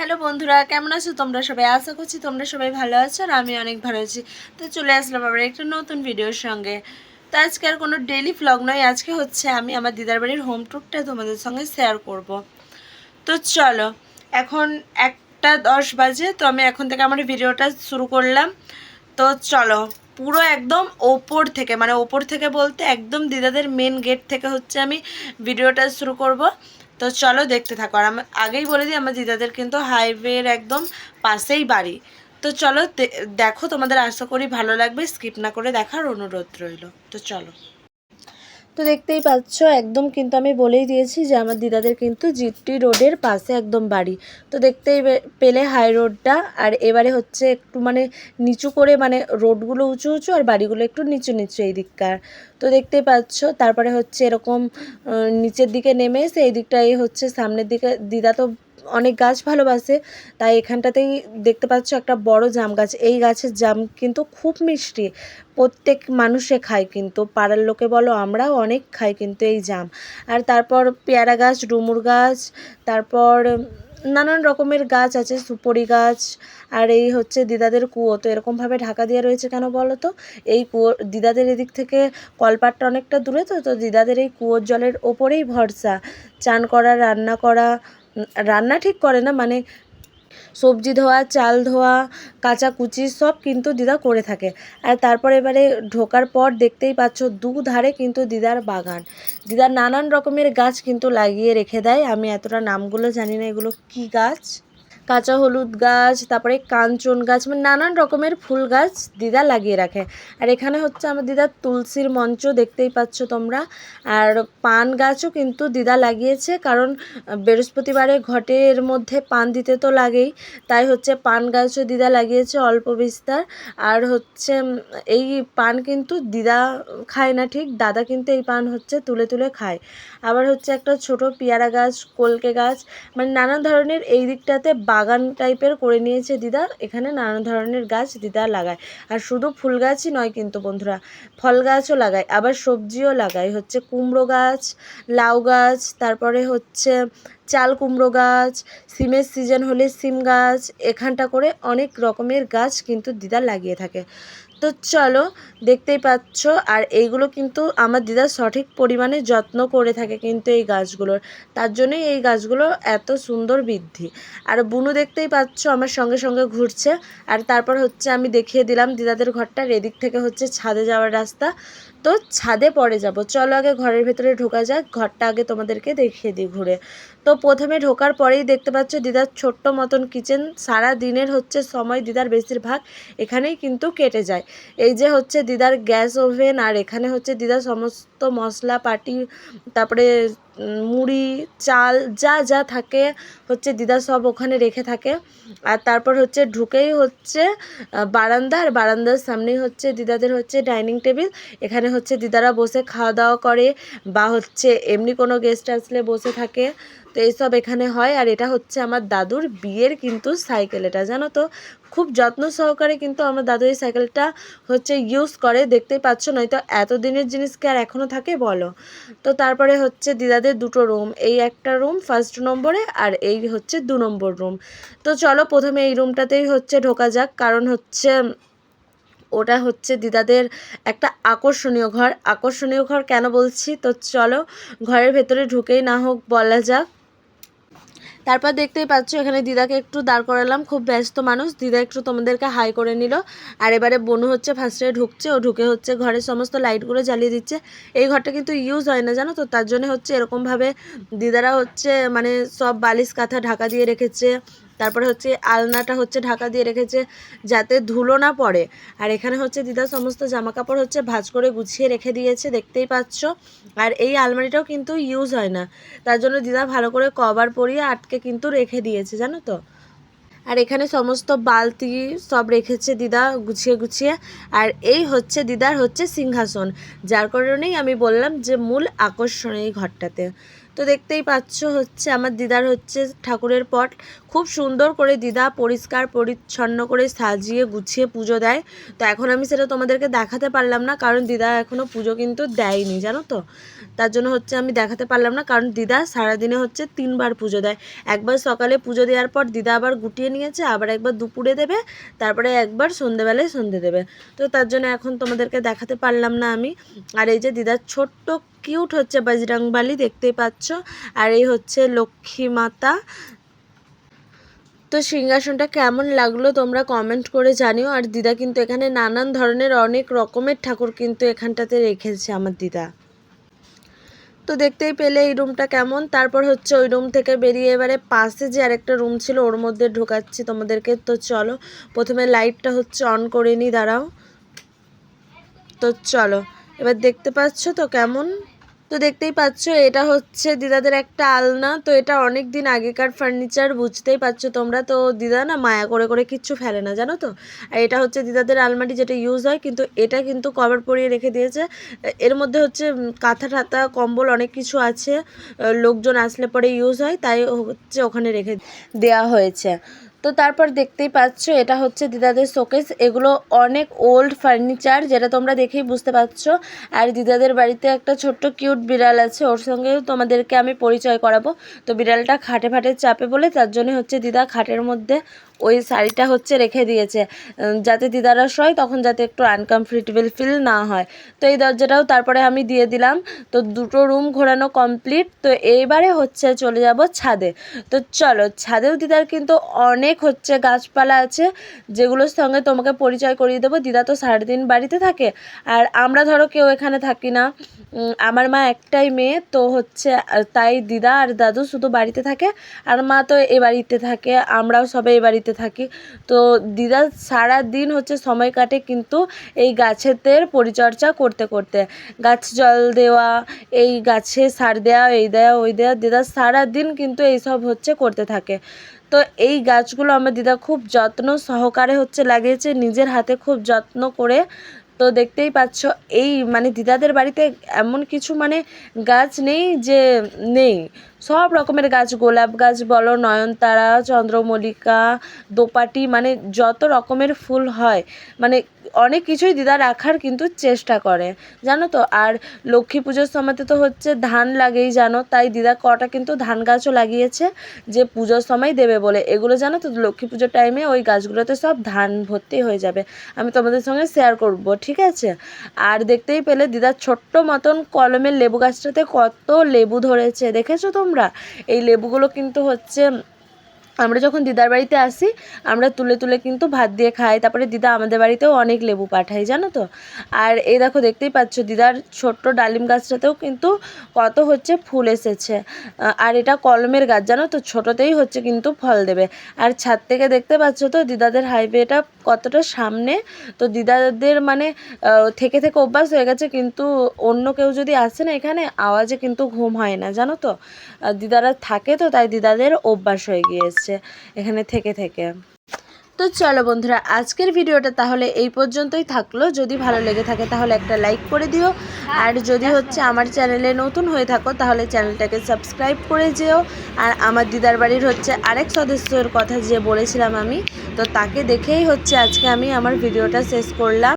Hello বন্ধুরা, কেমন আছো তোমরা সবাই? আশা করছি তোমরা সবাই ভালো আছো আর আমি অনেক ভালো আছি। তো চলে আসলাম আবার একটা নতুন ভিডিওর সঙ্গে। তো আজকে আর কোনো ডেইলি ভ্লগ নয়, আজকে হচ্ছে আমি আমার দিদার বাড়ির হোম ট্যুরটা তোমাদের সঙ্গে শেয়ার করব। তো চলো, এখন 1:10 বাজে, তো আমি এখন থেকে আমার ভিডিওটা শুরু করলাম। তো চলো, পুরো একদম ওপর থেকে বলতে একদম দিদাদের মেন গেট থেকে হচ্ছে আমি ভিডিওটা শুরু করব। তো চলো দেখতে থাকো। আর আমি আগেই বলে দিই, আমার দিদাদের কিন্তু হাইওয়ের একদম পাশেই বাড়ি। তো চলো দেখো, তোমাদের আশা করি ভালো লাগবে, স্কিপ না করে দেখার অনুরোধ রইল। তো চলো। তো দেখতেই পাচ্ছ, একদম কিন্তু আমি বলেই দিয়েছি যে আমার দিদাদের কিন্তু জিটি রোডের পাশে একদম বাড়ি। তো দেখতেই পেলে হাই রোডটা, আর এবারে হচ্ছে একটু মানে নিচু করে, মানে রোডগুলো উঁচু উঁচু আর বাড়িগুলো একটু নিচু নিচু এই দিককার। তো দেখতেই পাচ্ছ, তারপরে হচ্ছে এরকম নিচের দিকে নেমে এসে এই দিকটাই হচ্ছে সামনের দিকে। দিদা তো অনেক গাছ ভালোবাসে, তাই এখানটাতেই দেখতে পাচ্ছ একটা বড় জাম গাছ। এই গাছের জাম কিন্তু খুব মিষ্টি, প্রত্যেক মানুষে খায়, কিন্তু পাড়ার লোকে বলো আমরাও অনেক খাই কিন্তু এই জাম। আর তারপর পেয়ারা গাছ, ডুমুর গাছ, তারপর নানান রকমের গাছ আছে, সুপারি গাছ। আর এই হচ্ছে দিদাদের কুয়ো। তো এরকমভাবে ঢাকা দিয়ে রয়েছে কেন বলো তো? এই কুয়ো, দিদাদের এদিক থেকে কলপাটটা অনেকটা দূরে, তো দিদাদের এই কুয়োর জলের ওপরেই ভরসা। চান করা, রান্না করা, রান্না ঠিক করে না, মানে সবজি ধোয়া, চাল ধোয়া, কাচাকুচি সব কিন্তু দিদা করে থাকে। আর তারপর এবারে ঢোকার পর দেখতেই পাচ্ছ দুধারে কিন্তু দিদার বাগান। দিদার নানান রকমের গাছ কিন্তু লাগিয়ে রেখে দেয়। আমি এতটা নামগুলো জানি না এগুলো কি গাছ। কাঁচা হলুদ গাছ, তারপরে কাঞ্চন গাছ, মানে নানান রকমের ফুল গাছ দিদা লাগিয়ে রাখে। আর এখানে হচ্ছে আমার দিদার তুলসীর মঞ্চ, দেখতেই পাচ্ছ তোমরা। আর পান গাছও কিন্তু দিদা লাগিয়েছে, কারণ বৃহস্পতিবারে ঘটের মধ্যে পান দিতে তো লাগেই, তাই হচ্ছে পান গাছও দিদা লাগিয়েছে অল্প বিস্তার। আর হচ্ছে এই পান কিন্তু দিদা খায় না ঠিক, দাদা কিন্তু এই পান হচ্ছে তুলে তুলে খায়। আবার হচ্ছে একটা ছোট পেয়ারা গাছ, কলকে গাছ, মানে নানান ধরনের এই দিকটাতে বাগান টাইপের করে নিয়েছে দিদা। এখানে নানান ধরনের গাছ দিদা লাগায়। আর শুধু ফুল গাছই নয় কিন্তু বন্ধুরা, ফল গাছও লাগায়, আবার সবজিও লাগায়। হচ্ছে কুমড়ো গাছ, লাউ গাছ, তারপরে হচ্ছে চাল কুমড়ো গাছ, সিমের সিজন হলে সিম গাছ, এখানটা করে অনেক রকমের গাছ কিন্তু দিদা লাগিয়ে থাকে। তো চলো, দেখতেই পাচ্ছ। আর এইগুলো কিন্তু আমার দিদা সঠিক পরিমাণে যত্ন করে থাকে কিন্তু এই গাছগুলোর, তার জন্যই এই গাছগুলো এত সুন্দর বৃদ্ধি। আর বুনু দেখতেই পাচ্ছ আমার সঙ্গে সঙ্গে ঘুরছে। আর তারপর হচ্ছে আমি দেখিয়ে দিলাম দিদাদের ঘরটার এদিক থেকে হচ্ছে ছাদে যাওয়ার রাস্তা। তো ছাদে পরে যাব, চলো আগে ঘরের ভেতরে ঢোকা যাক, ঘরটা আগে তোমাদেরকে দেখিয়ে দিই ঘুরে। তো প্রথমে ঢোকার পরেই দেখতে পাচ্ছ দিদার ছোট্ট মতন কিচেন। সারা দিনের হচ্ছে সময় দিদার বেশিরভাগ এখানেই কিন্তু কেটে যায়। এই যে হচ্ছে দিদার গ্যাস ওভেন, আর এখানে হচ্ছে দিদার সমস্ত মশলা পাটি, তারপরে মুড়ি, চাল, যা যা থাকে হচ্ছে দিদা সব ওখানে রেখে থাকে। আর তারপর হচ্ছে ঢুকেই হচ্ছে বারান্দা, আর বারান্দার সামনেই হচ্ছে দিদাদের হচ্ছে ডাইনিং টেবিল। এখানে হচ্ছে দিদারা বসে খাওয়া দাওয়া করে, বা হচ্ছে এমনি কোনো গেস্ট আসলে বসে থাকে। তো এইসব এখানে হয়। আর এটা হচ্ছে আমার দাদুর বিয়ের কিন্তু সাইকেল, এটা জানো তো, খুব যত্ন সহকারে কিন্তু আমার দাদু এই সাইকেলটা হচ্ছে ইউজ করে, দেখতেই পাচ্ছ। নয়তো এত দিনের জিনিস কি আর এখনও থাকে বলো? তো তারপরে হচ্ছে দিদাদের দুটো রুম, এই একটা রুম ফার্স্ট নম্বরে, আর এই হচ্ছে 2 নম্বর রুম। তো চলো প্রথমে এই রুমটাতেই হচ্ছে ঢোকা যাক, কারণ হচ্ছে ওটা হচ্ছে দিদাদের একটা আকর্ষণীয় ঘর কেন বলছি, তো চলো ঘরের ভেতরে ঢুকেই না হোক বলা যাক। তারপর দেখতেই পাচ্ছ এখানে দিদাকে একটু দাঁড় করালাম, খুব ব্যস্ত মানুষ, দিদা একটু তোমাদেরকে হাই করে নিল। আর এবারে বনু হচ্ছে ফার্স্টে ঢুকছে, ও ঢুকে হচ্ছে ঘরের সমস্ত লাইটগুলো জ্বালিয়ে দিচ্ছে। এই ঘরটা কিন্তু ইউজ হয় না জানো তো, তার জন্য হচ্ছে এরকমভাবে দিদারা হচ্ছে মানে সব বালিশ কাঁথা ঢাকা দিয়ে রেখেছে। তারপরে হচ্ছে আলনাটা হচ্ছে ঢাকা দিয়ে রেখেছে যাতে ধুলো না পড়ে। আর এখানে হচ্ছে দিদা সমস্ত জামা কাপড় হচ্ছে ভাঁজ করে গুছিয়ে রেখে দিয়েছে, দেখতেই পাচ্ছ। আর এই আলমারিটাও কিন্তু ইউজ হয় না, তার জন্য দিদা ভালো করে কভার পরিয়ে আটকে কিন্তু রেখে দিয়েছে জানো তো। আর এখানে সমস্ত বালতি সব রেখেছে দিদা গুছিয়ে গুছিয়ে। আর এই হচ্ছে দিদার হচ্ছে সিংহাসন, যার কারণেই আমি বললাম যে মূল আকর্ষণ এই ঘরটাতে। তো তো দেখতেই পাচ্ছ হচ্ছে আমার দিদার হচ্ছে ঠাকুরের পট খুব সুন্দর করে দিদা পরিষ্কার পরিচ্ছন্ন করে সাজিয়ে গুছিয়ে পুজো দেয়। তো এখন আমি সেটা তোমাদেরকে দেখাতে পারলাম না, কারণ দিদা এখনও পুজো কিন্তু দেয়নি, জানো তো। তার জন্য হচ্ছে আমি দেখাতে পারলাম না, কারণ দিদা সারাদিনে হচ্ছে 3বার পুজো দেয়। একবার সকালে পুজো দেওয়ার পর দিদা আবার গুটিয়ে নিয়েছে, আবার একবার দুপুরে দেবে, তারপরে একবার সন্ধেবেলায় সন্ধে দেবে। তো তার জন্য এখন তোমাদেরকে দেখাতে পারলাম না আমি। আর এই যে দিদার ছোট্ট কিউট হচ্ছে বজরংবলী, দেখতেই পাচ্ছ। আর এই হচ্ছে লক্ষ্মী মাতা। তো সিংহাসনটা কেমন লাগলো তোমরা কমেন্ট করে জানিও। আর দিদা কিন্তু এখানে নানান ধরনের অনেক রকমের ঠাকুর কিন্তু এখানটাতে রেখেছে আমার দিদা। তো দেখতেই পেলে এই রুমটা কেমন। তারপর হচ্ছে ওই রুম থেকে বেরিয়ে এবারে পাশে যে আরেকটা রুম ছিল ওর মধ্যে ঢোকাচ্ছি তোমাদেরকে। তো চলো, প্রথমে লাইটটা হচ্ছে অন করে নিই, দাঁড়াও। তো চলো, এবার দেখতে পাচ্ছ তো কেমন। তো দেখতেই পাচ্ছ এটা হচ্ছে দিদাদের একটা আলনা। তো এটা অনেক দিন আগেকার ফার্নিচার, বুঝতেই পারছো তোমরা। তো দিদা না মায়া করে করে কিচ্ছু ফেলে না, জানো তো। আর এটা হচ্ছে দিদাদের আলমারি, যেটা ইউজ হয়, কিন্তু এটা কিন্তু কভার পরিয়ে রেখে দিয়েছে। এর মধ্যে হচ্ছে কাঁথা ঠাতা কম্বল অনেক কিছু আছে, লোকজন আসলে পরে ইউজ হয়, তাই হচ্ছে ওখানে রেখে দেওয়া হয়েছে। তো তারপর দেখতেই পাচ্ছ এটা হচ্ছে দিদাদের শোকেস। এগুলো অনেক ওল্ড ফার্নিচার, যেটা তোমরা দেখেই বুঝতে পারছো। আর দিদাদের বাড়িতে একটা ছোট্ট কিউট বিড়াল আছে, ওর সঙ্গেও তোমাদেরকে আমি পরিচয় করাবো। তো বিড়ালটা খাটে ফাটে চাপে বলে তার জন্য হচ্ছে দিদা খাটের মধ্যে ওই শাড়িটা হচ্ছে রেখে দিয়েছে, যাতে দিদারা শোয় তখন যাতে একটু আনকমফর্টেবল ফিল না হয়। তো এই দরজাটাও তারপরে আমি দিয়ে দিলাম। তো দুটো রুম ঘোরানো কমপ্লিট। তো এইবারে হচ্ছে চলে যাব ছাদে। তো চলো, ছাদেও দিদার কিন্তু অনেক হচ্ছে গাছপালা আছে, যেগুলোর সঙ্গে তোমাকে পরিচয় করিয়ে দেবো। দিদা তো সারাদিন বাড়িতে থাকে, আর আমরা ধরো কেউ এখানে থাকি না। আমার মা একটাই মেয়ে, তো হচ্ছে তাই দিদা আর দাদু শুধু বাড়িতে থাকে, আর মা তো এ বাড়িতে থাকে, আমরাও সবাই এ বাড়িতে থাকি। তো দিদা সারা দিন হচ্ছে সময় কাটে কিন্তু এই গাছেদের পরিচর্যা করতে করতে, গাছ জল দেওয়া, এই গাছে সার দেওয়া, এই দেওয়া ওই দেওয়া, দিদা সারা দিন কিন্তু এইসব হচ্ছে করতে থাকে। তো এই গাছগুলো আমার দিদা খুব যত্ন সহকারে হচ্ছে লাগিয়েছে, নিজের হাতে খুব যত্ন করে। তো দেখতেই পাচ্ছ এই মানে দিদাদের বাড়িতে এমন কিছু মানে গাছ নেই যে নেই, সব রকমের গাছ, গোলাপ গাছ বলো, নয়নতারা, চন্দ্রমল্লিকা, দোপাটি, মানে যত রকমের ফুল হয়, মানে অনেক কিছুই দিদা রাখার কিন্তু চেষ্টা করে, জানো তো। আর লক্ষ্মী পুজোর সময়তে তো হচ্ছে ধান লাগেই জানো, তাই দিদা কটা কিন্তু ধান গাছও লাগিয়েছে, যে পুজোর সময় দেবে বলে। এগুলো জানো তো, লক্ষ্মী পুজোর টাইমে ওই গাছগুলোতে সব ধান ভর্তি হয়ে যাবে, আমি তোমাদের সঙ্গে শেয়ার করব, ঠিক আছে। আর দেখতেই পেলে দিদার ছোট্ট মতন কলমের লেবু গাছটাতে কত লেবু ধরেছে, দেখেছো তোমরা। এই লেবুগুলো কিন্তু হচ্ছে আমরা যখন দিদার বাড়িতে আসি আমরা তুলে তুলে কিন্তু ভাত দিয়ে খাই, তারপরে দিদা আমাদের বাড়িতেও অনেক লেবু পাঠায়, জানো তো। আর এই দেখো, দেখতেই পাচ্ছ দিদার ছোট্ট ডালিম গাছটাতেও কিন্তু কত হচ্ছে ফুল এসেছে। আর এটা কলমের গাছ, জানো তো, ছোটোতেই হচ্ছে কিন্তু ফল দেবে। আর ছাদ থেকে দেখতে পাচ্ছ তো দিদাদের হাইওয়েটা কতটা সামনে। তো দিদাদের মানে থেকে থেকে অভ্যাস হয়ে গেছে, কিন্তু অন্য কেউ যদি আসে না এখানে, আওয়াজে কিন্তু ঘুম হয় না, জানো তো। দিদারা থাকে তো, তাই দিদাদের অভ্যাস হয়ে গিয়েছে এখানে থেকে থেকে। তো চলো বন্ধুরা, আজকের ভিডিওটা তাহলে এই পর্যন্তই থাকলো। যদি ভালো লেগে থাকে তাহলে একটা লাইক করে দিও, আর যদি হচ্ছে আমার চ্যানেলে নতুন হয়ে থাকো তাহলে চ্যানেলটাকে সাবস্ক্রাইব করে যেও। আর আমার দিদার বাড়ির হচ্ছে আরেক সদস্যর কথা যে বলেছিলাম আমি, তো তাকে দেখেই হচ্ছে আজকে আমি আমার ভিডিওটা শেষ করলাম।